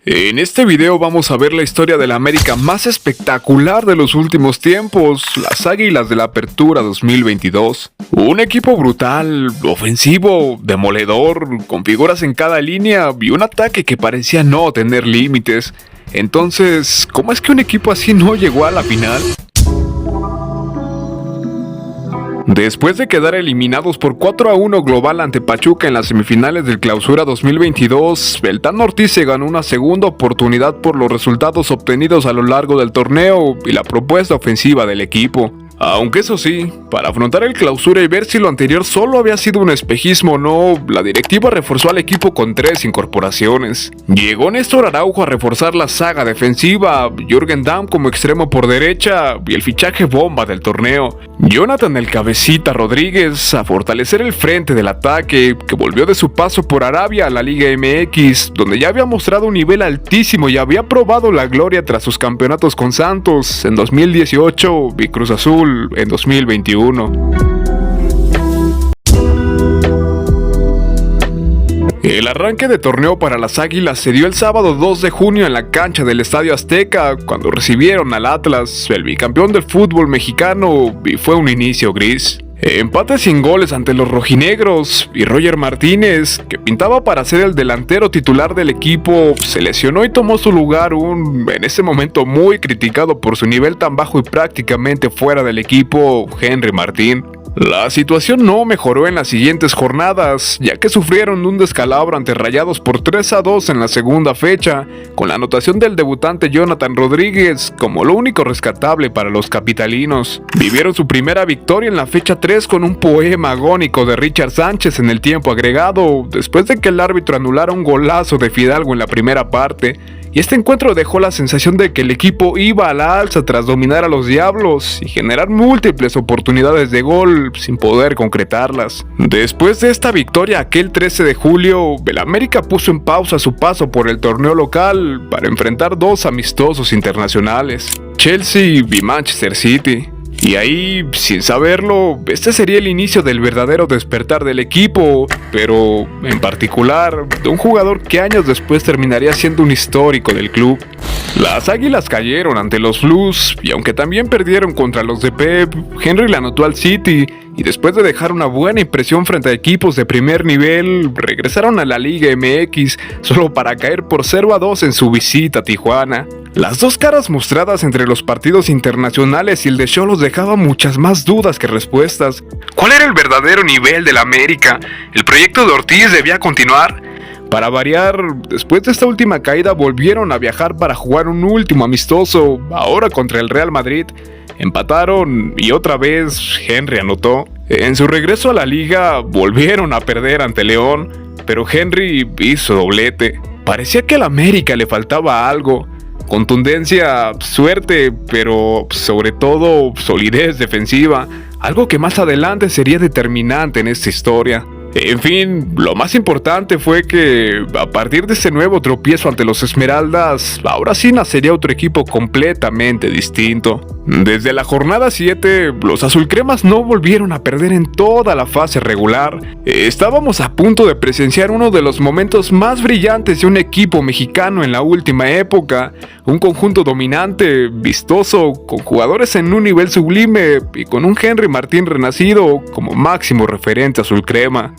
En este video vamos a ver la historia de la América más espectacular de los últimos tiempos, las Águilas de la Apertura 2022. Un equipo brutal, ofensivo, demoledor, con figuras en cada línea y un ataque que parecía no tener límites. Entonces, ¿cómo es que un equipo así no llegó a la final? Después de quedar eliminados por 4-1 global ante Pachuca en las semifinales del Clausura 2022, el Tan Ortiz se ganó una segunda oportunidad por los resultados obtenidos a lo largo del torneo y la propuesta ofensiva del equipo. Aunque eso sí, para afrontar el Clausura y ver si lo anterior solo había sido un espejismo o no, la directiva reforzó al equipo con 3 incorporaciones. Llegó Néstor Araujo a reforzar la saga defensiva, Jürgen Damm como extremo por derecha y el fichaje bomba del torneo, Jonathan el Cabecita Rodríguez a fortalecer el frente del ataque, que volvió de su paso por Arabia a la Liga MX, donde ya había mostrado un nivel altísimo y había probado la gloria tras sus campeonatos con Santos en 2018 y Cruz Azul en 2021. El arranque de torneo para las Águilas se dio el sábado 2 de junio en la cancha del Estadio Azteca, cuando recibieron al Atlas, el bicampeón del fútbol mexicano, y fue un inicio gris. Empate sin goles ante los rojinegros, y Roger Martínez, que pintaba para ser el delantero titular del equipo, se lesionó y tomó su lugar en ese momento muy criticado por su nivel tan bajo y prácticamente fuera del equipo, Henry Martín. La situación no mejoró en las siguientes jornadas, ya que sufrieron un descalabro ante Rayados por 3-2 en la segunda fecha, con la anotación del debutante Jonathan Rodríguez como lo único rescatable para los capitalinos. Vivieron su primera victoria en la fecha 3 con un poema agónico de Richard Sánchez en el tiempo agregado, después de que el árbitro anulara un golazo de Fidalgo en la primera parte. Y este encuentro dejó la sensación de que el equipo iba a la alza tras dominar a los Diablos y generar múltiples oportunidades de gol sin poder concretarlas. Después de esta victoria aquel 13 de julio, el América puso en pausa su paso por el torneo local para enfrentar 2 amistosos internacionales, Chelsea y Manchester City. Y ahí, sin saberlo, este sería el inicio del verdadero despertar del equipo, pero en particular de un jugador que años después terminaría siendo un histórico del club. Las Águilas cayeron ante los Blues y aunque también perdieron contra los de Pep, Henry le anotó al City y después de dejar una buena impresión frente a equipos de primer nivel, regresaron a la Liga MX solo para caer por 0-2 en su visita a Tijuana. Las dos caras mostradas entre los partidos internacionales y el de Xolos dejaban muchas más dudas que respuestas. ¿Cuál era el verdadero nivel del América? ¿El proyecto de Ortiz debía continuar? Para variar, después de esta última caída volvieron a viajar para jugar un último amistoso, ahora contra el Real Madrid. Empataron y otra vez Henry anotó. En su regreso a la liga volvieron a perder ante León, pero Henry hizo doblete. Parecía que al América le faltaba algo. Contundencia, suerte, pero sobre todo solidez defensiva, algo que más adelante sería determinante en esta historia. En fin, lo más importante fue que a partir de este nuevo tropiezo ante los Esmeraldas, ahora sí nacería otro equipo completamente distinto. Desde la jornada 7, los azulcremas no volvieron a perder en toda la fase regular. Estábamos a punto de presenciar uno de los momentos más brillantes de un equipo mexicano en la última época, un conjunto dominante, vistoso, con jugadores en un nivel sublime y con un Henry Martín renacido como máximo referente azulcrema.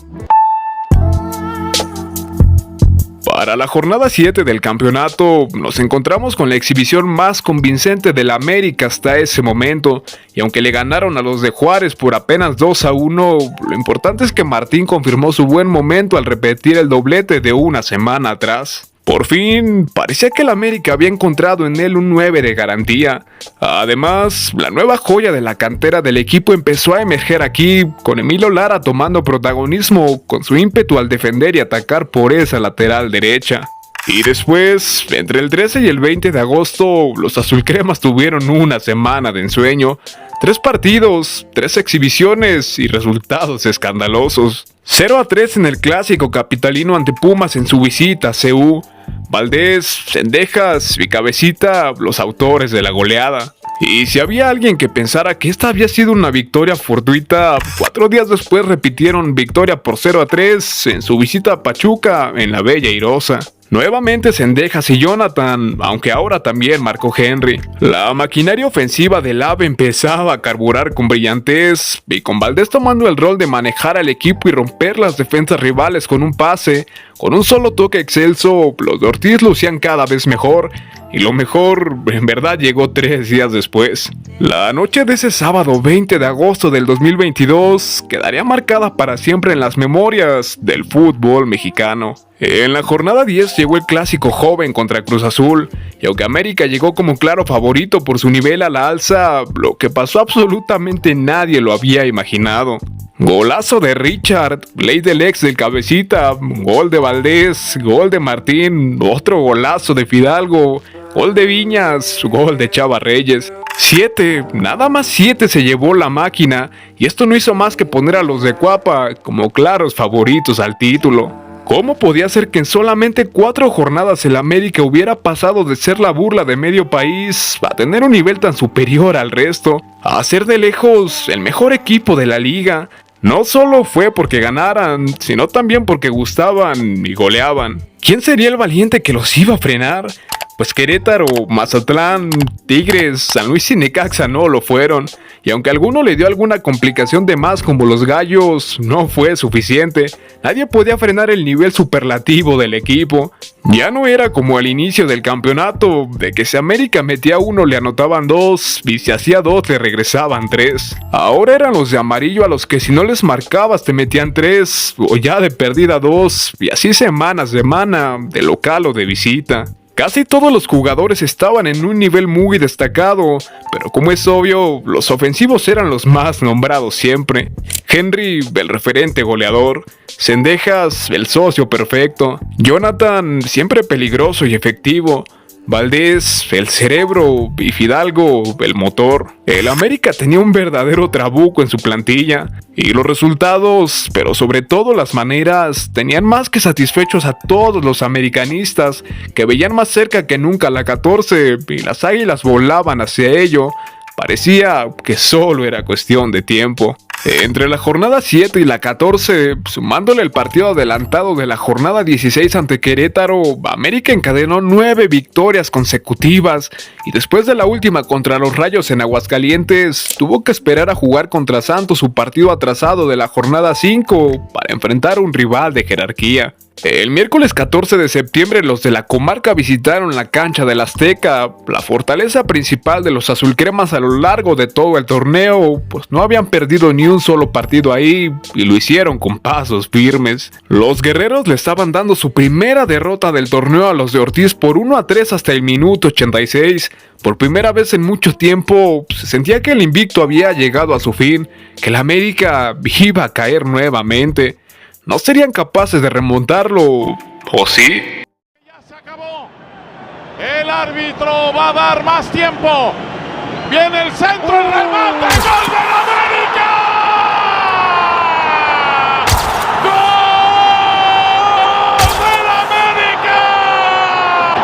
Para la jornada 7 del campeonato, nos encontramos con la exhibición más convincente del América hasta ese momento, y aunque le ganaron a los de Juárez por apenas 2-1, lo importante es que Martín confirmó su buen momento al repetir el doblete de una semana atrás. Por fin, parecía que el América había encontrado en él un 9 de garantía. Además, la nueva joya de la cantera del equipo empezó a emerger aquí, con Emilio Lara tomando protagonismo con su ímpetu al defender y atacar por esa lateral derecha. Y después, entre el 13 y el 20 de agosto, los azulcremas tuvieron una semana de ensueño. 3 partidos, 3 exhibiciones y resultados escandalosos. 0-3 en el clásico capitalino ante Pumas en su visita a CU. Valdés, Cendejas y Cabecita, los autores de la goleada. Y si había alguien que pensara que esta había sido una victoria fortuita, 4 días después repitieron victoria por 0-3 en su visita a Pachuca en la Bella Airosa. Nuevamente Cendejas y Jonathan, aunque ahora también marcó Henry. La maquinaria ofensiva del AVE empezaba a carburar con brillantez, y con Valdés tomando el rol de manejar al equipo y romper las defensas rivales con un pase, con un solo toque excelso, los de Ortiz lucían cada vez mejor, y lo mejor en verdad llegó 3 días después. La noche de ese sábado 20 de agosto del 2022 quedaría marcada para siempre en las memorias del fútbol mexicano. En la jornada 10 llegó el clásico joven contra Cruz Azul, y aunque América llegó como claro favorito por su nivel a la alza, lo que pasó absolutamente nadie lo había imaginado. Golazo de Richard, ley del ex del cabecita, gol de Valdés, gol de Martín, otro golazo de Fidalgo, gol de Viñas, gol de Chava Reyes. 7, nada más 7 se llevó la máquina, y esto no hizo más que poner a los de Cuapa como claros favoritos al título. ¿Cómo podía ser que en solamente 4 jornadas el América hubiera pasado de ser la burla de medio país a tener un nivel tan superior al resto, a ser de lejos el mejor equipo de la liga? No solo fue porque ganaran, sino también porque gustaban y goleaban. ¿Quién sería el valiente que los iba a frenar? Pues Querétaro, Mazatlán, Tigres, San Luis y Necaxa no lo fueron, y aunque alguno le dio alguna complicación de más como los Gallos, no fue suficiente. Nadie podía frenar el nivel superlativo del equipo. Ya no era como al inicio del campeonato, de que si América metía 1 le anotaban 2, y si hacía 2 le regresaban 3. Ahora eran los de amarillo a los que si no les marcabas te metían 3, o ya de perdida 2, y así semana a semana, de local o de visita. Casi todos los jugadores estaban en un nivel muy destacado, pero como es obvio, los ofensivos eran los más nombrados siempre. Henry, el referente goleador, Cendejas, el socio perfecto, Jonathan, siempre peligroso y efectivo, Valdés, el cerebro, y Fidalgo, el motor. El América tenía un verdadero trabuco en su plantilla, y los resultados, pero sobre todo las maneras, tenían más que satisfechos a todos los americanistas, que veían más cerca que nunca la 14, y las águilas volaban hacia ello. Parecía que solo era cuestión de tiempo. Entre la jornada 7 y la 14, sumándole el partido adelantado de la jornada 16 ante Querétaro, América encadenó 9 victorias consecutivas, y después de la última contra los Rayos en Aguascalientes, tuvo que esperar a jugar contra Santos su partido atrasado de la jornada 5 para enfrentar a un rival de jerarquía. El miércoles 14 de septiembre los de la comarca visitaron la cancha del Azteca, la fortaleza principal de los azulcremas a lo largo de todo el torneo, pues no habían perdido ni un solo partido ahí y lo hicieron con pasos firmes. Los guerreros le estaban dando su primera derrota del torneo a los de Ortiz por 1-3 hasta el minuto 86. Por primera vez en mucho tiempo se sentía que el invicto había llegado a su fin, que la América iba a caer nuevamente. ¿No serían capaces de remontarlo? ¿O sí? Ya se acabó. El árbitro va a dar más tiempo. Viene el centro, el remate. ¡Gol del América! ¡Gol del América!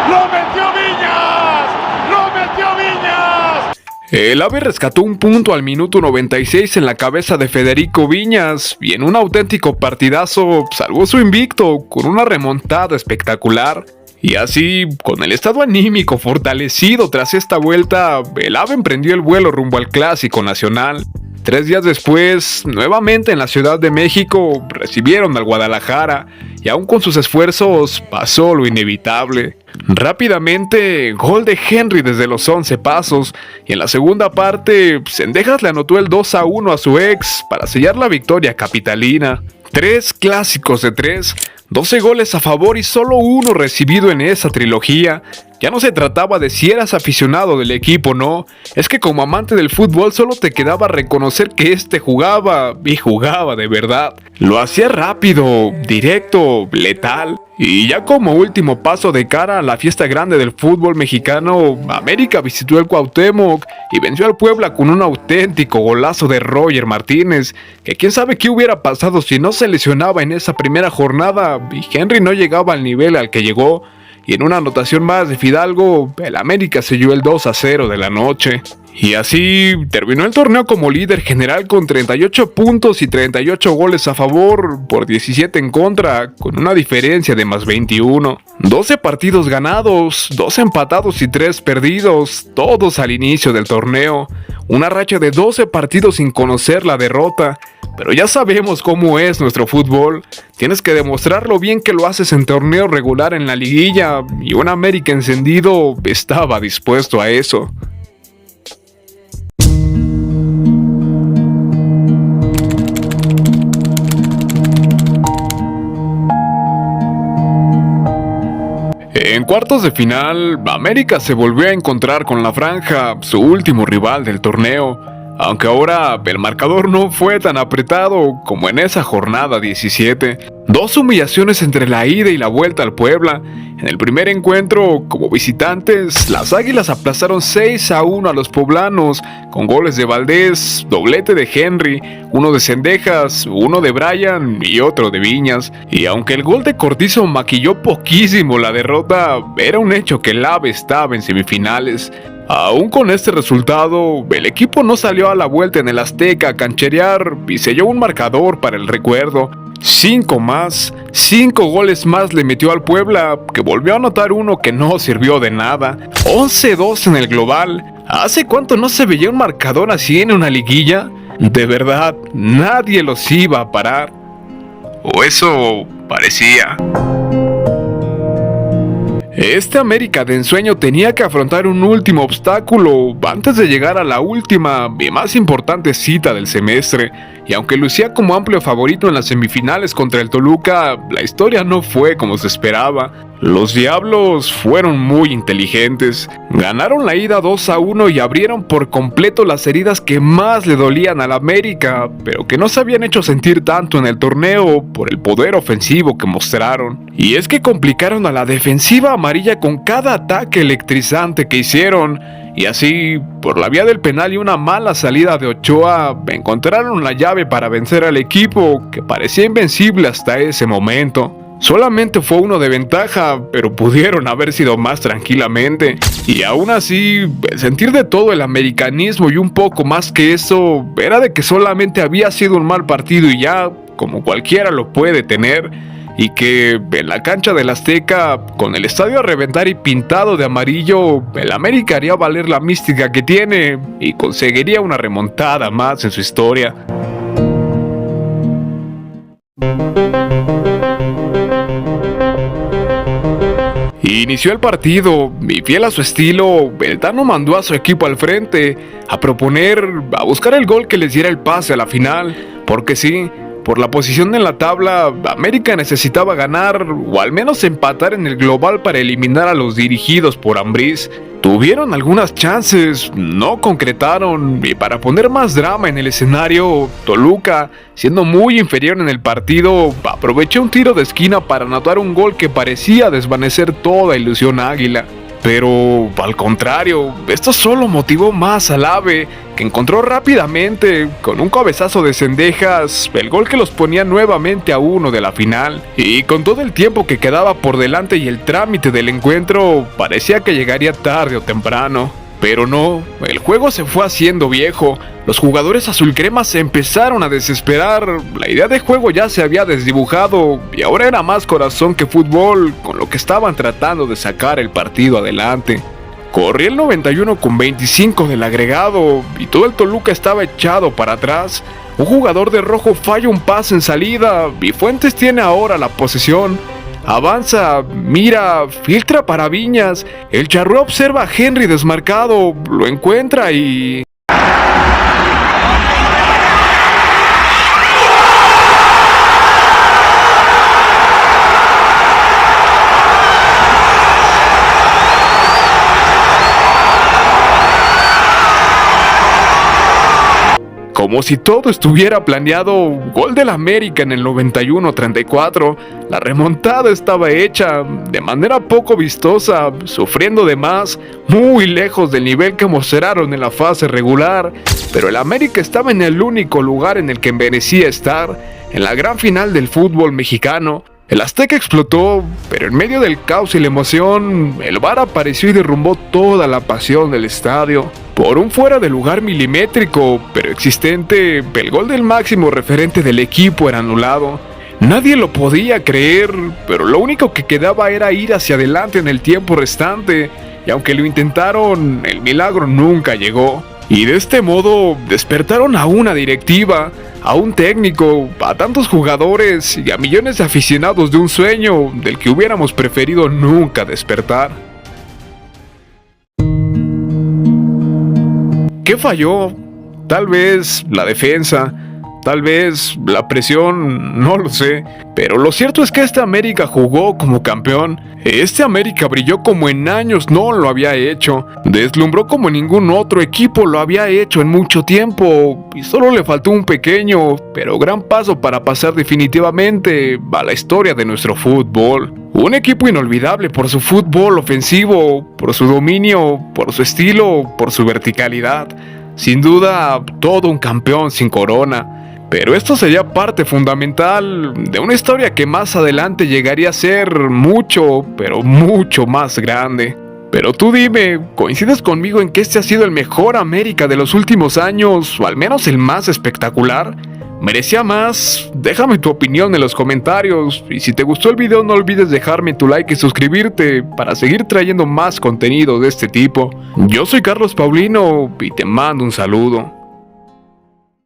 ¡Lo metió Viñas! ¡Lo metió Viñas! El AVE rescató un punto al minuto 96 en la cabeza de Federico Viñas y en un auténtico partidazo salvó su invicto con una remontada espectacular. Y así, con el estado anímico fortalecido tras esta vuelta, el AVE emprendió el vuelo rumbo al Clásico Nacional. 3 días después, nuevamente en la Ciudad de México, recibieron al Guadalajara y aún con sus esfuerzos pasó lo inevitable. Rápidamente, gol de Henry desde los 11 pasos, y en la segunda parte, Cendejas le anotó el 2-1 a su ex para sellar la victoria capitalina. 3 clásicos de 3, 12 goles a favor y solo 1 recibido en esa trilogía. Ya no se trataba de si eras aficionado del equipo o no, es que como amante del fútbol solo te quedaba reconocer que este jugaba, y jugaba de verdad. Lo hacía rápido, directo, letal. Y ya como último paso de cara a la fiesta grande del fútbol mexicano, América visitó el Cuauhtémoc y venció al Puebla con un auténtico golazo de Roger Martínez, que quién sabe qué hubiera pasado si no se lesionaba en esa primera jornada y Henry no llegaba al nivel al que llegó. Y en una anotación más de Fidalgo, el América selló el 2-0 de la noche. Y así terminó el torneo como líder general con 38 puntos y 38 goles a favor por 17 en contra, con una diferencia de más 21. 12 partidos ganados, 2 empatados y 3 perdidos, todos al inicio del torneo. Una racha de 12 partidos sin conocer la derrota. Pero ya sabemos cómo es nuestro fútbol. Tienes que demostrar lo bien que lo haces en torneo regular en la liguilla, y un América encendido estaba dispuesto a eso. En cuartos de final, América se volvió a encontrar con la Franja, su último rival del torneo, aunque ahora el marcador no fue tan apretado como en esa jornada 17. 2 humillaciones entre la ida y la vuelta al Puebla. En el primer encuentro, como visitantes, las Águilas aplazaron 6-1 a los poblanos, con goles de Valdés, doblete de Henry, uno de Cendejas, uno de Brian y otro de Viñas. Y aunque el gol de Cortizo maquilló poquísimo la derrota, era un hecho que el AVE estaba en semifinales. Aún con este resultado, el equipo no salió a la vuelta en el Azteca a cancherear y selló un marcador para el recuerdo. 5 goles más le metió al Puebla, que volvió a anotar uno que no sirvió de nada. 11-2 en el global. ¿Hace cuánto no se veía un marcador así en una liguilla? De verdad, nadie los iba a parar. O eso parecía. Este América de ensueño tenía que afrontar un último obstáculo antes de llegar a la última y más importante cita del semestre, y aunque lucía como amplio favorito en las semifinales contra el Toluca, la historia no fue como se esperaba. Los Diablos fueron muy inteligentes, ganaron la ida 2-1 y abrieron por completo las heridas que más le dolían al América, pero que no se habían hecho sentir tanto en el torneo por el poder ofensivo que mostraron. Y es que complicaron a la defensiva amarilla con cada ataque electrizante que hicieron, y así, por la vía del penal y una mala salida de Ochoa, encontraron la llave para vencer al equipo que parecía invencible hasta ese momento. Solamente fue uno de ventaja, pero pudieron haber sido más tranquilamente. Y aún así, el sentir de todo el americanismo y un poco más que eso, era de que solamente había sido un mal partido y ya, como cualquiera lo puede tener. Y que en la cancha del Azteca, con el estadio a reventar y pintado de amarillo, el América haría valer la mística que tiene y conseguiría una remontada más en su historia. Inició el partido y, fiel a su estilo, el Tano mandó a su equipo al frente a proponer, a buscar el gol que les diera el pase a la final, porque sí, por la posición en la tabla, América necesitaba ganar o al menos empatar en el global para eliminar a los dirigidos por Ambriz. Tuvieron algunas chances, no concretaron, y para poner más drama en el escenario, Toluca, siendo muy inferior en el partido, aprovechó un tiro de esquina para anotar un gol que parecía desvanecer toda ilusión águila. Pero, al contrario, esto solo motivó más al AVE, que encontró rápidamente, con un cabezazo de Cendejas, el gol que los ponía nuevamente a 1 de la final. Y con todo el tiempo que quedaba por delante y el trámite del encuentro, parecía que llegaría tarde o temprano. Pero no, el juego se fue haciendo viejo, los jugadores azulcremas se empezaron a desesperar, la idea de juego ya se había desdibujado y ahora era más corazón que fútbol, con lo que estaban tratando de sacar el partido adelante. Corría el 91 con 25 del agregado y todo el Toluca estaba echado para atrás. Un jugador de rojo falla un pase en salida y Fuentes tiene ahora la posesión. Avanza, mira, filtra para Viñas. El Charrúa observa a Henry desmarcado, lo encuentra y... Como si todo estuviera planeado, gol del América en el 91-34. La remontada estaba hecha de manera poco vistosa, sufriendo de más, muy lejos del nivel que mostraron en la fase regular. Pero el América estaba en el único lugar en el que merecía estar, en la gran final del fútbol mexicano. El Azteca explotó, pero en medio del caos y la emoción, el VAR apareció y derrumbó toda la pasión del estadio. Por un fuera de lugar milimétrico, pero existente, el gol del máximo referente del equipo era anulado. Nadie lo podía creer, pero lo único que quedaba era ir hacia adelante en el tiempo restante, y aunque lo intentaron, el milagro nunca llegó. Y de este modo despertaron a una directiva, a un técnico, a tantos jugadores y a millones de aficionados de un sueño del que hubiéramos preferido nunca despertar. ¿Qué falló? Tal vez la defensa, tal vez la presión, no lo sé. Pero lo cierto es que este América jugó como campeón. Este América brilló como en años no lo había hecho. Deslumbró como ningún otro equipo lo había hecho en mucho tiempo. Y solo le faltó un pequeño, pero gran paso para pasar definitivamente a la historia de nuestro fútbol. Un equipo inolvidable por su fútbol ofensivo, por su dominio, por su estilo, por su verticalidad. Sin duda, todo un campeón sin corona. Pero esto sería parte fundamental de una historia que más adelante llegaría a ser mucho, pero mucho más grande. Pero tú dime, ¿coincides conmigo en que este ha sido el mejor América de los últimos años, o al menos el más espectacular? ¿Merecía más? Déjame tu opinión en los comentarios, y si te gustó el video no olvides dejarme tu like y suscribirte para seguir trayendo más contenido de este tipo. Yo soy Carlos Paulino y te mando un saludo.